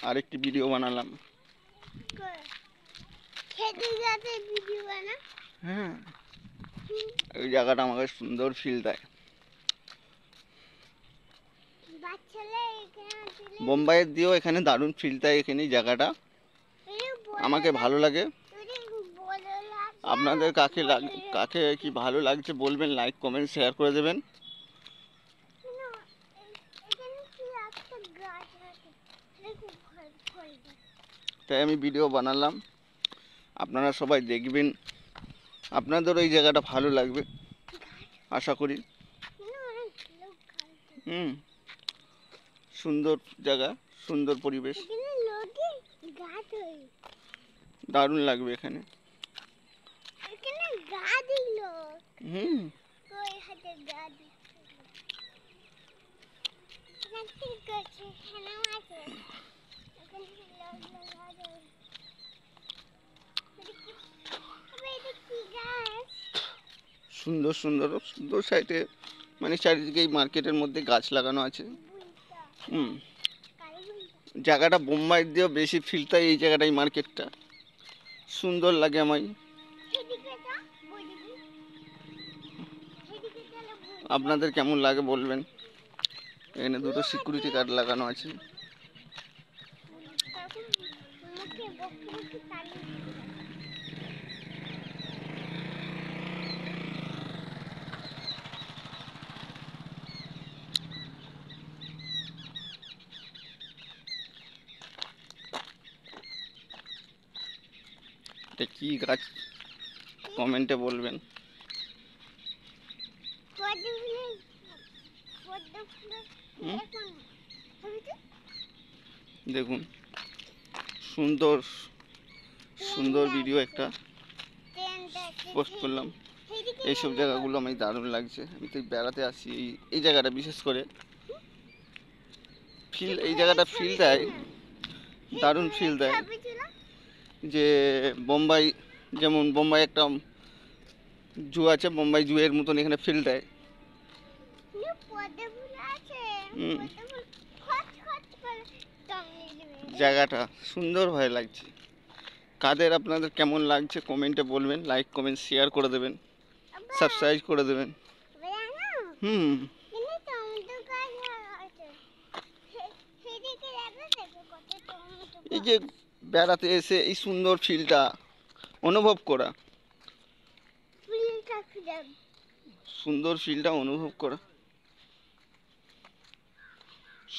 আরেকটি ভিডিও বানালাম। হ্যাঁ, এই জায়গাটা আমাকে সুন্দর ফিল দেয়। বোম্বাইয়ের দিয়েও এখানে দারুণ ফিল দেয়। এখানে জায়গাটা আমাকে ভালো লাগে। আপনাদের কাকে কি ভালো লাগছে বলবেন, লাইক কমেন্ট শেয়ার করে দেবেন। তাই আমি ভিডিও বানালাম, আপনারা সবাই দেখবেন, আপনাদেরও এই জায়গাটা ভালো লাগবে আশা করি। সুন্দর জায়গা, সুন্দর পরিবেশ, দারুণ লাগবে এখানে। সুন্দর সুন্দর সুন্দর সাইডে, মানে চারিদিকে এই মার্কেটের মধ্যে গাছ লাগানো আছে। জায়গাটা বোম্বাই দিয়েও বেশি ফিলটা এই জায়গাটাই, মার্কেটটা সুন্দর লাগে আমায়। আপনাদের কেমন লাগে বলবেন। এখানে দুটো সিকিউরিটি গার্ড লাগানো আছে। এটা কি গাছ কমেন্টে বলবেন। দেখুন, সুন্দর সুন্দর ভিডিও একটা পোস্ট করলাম। এইসব জায়গাগুলো আমার দারুণ লাগছে। আমি তো বেড়াতে আসি এই জায়গাটা, বিশেষ করে ফিল, এই জায়গাটা ফিল দেয়, দারুণ ফিল দেয়। যে বোম্বাই, যেমন বোম্বাই একটা জু আছে, বোম্বাই জু এর মতন এখানে ফিল দেয়। জায়গাটা সুন্দর ভাবে লাগছে। কাদের আপনাদের কেমন লাগছে কমেন্টে বলবেন, লাইক কমেন্ট শেয়ার করে দেবেন, সাবস্ক্রাইব করে দেবেন। এই যে বেড়াতে এসে এই সুন্দর ফিলটা অনুভব করা, সুন্দর ফিলটা অনুভব করা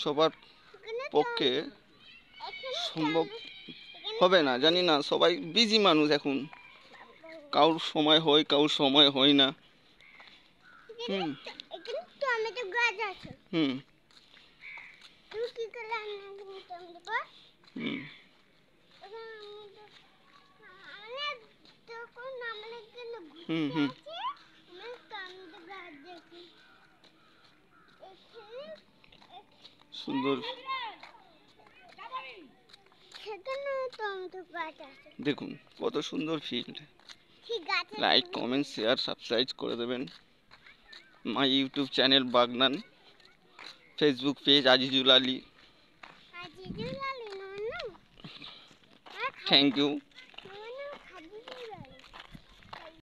সবার পক্ষে সম্ভব হবে না, জানি না। সবাই বিজি মানুষ এখন, কারোর সময় হয়, কারোর সময় হয় না। সুন্দর দেখুন, কত সুন্দর field. Like comment share subscribe করে দেবেন। My YouTube channel Bagnan, Facebook page Azizul Ali. Thank you.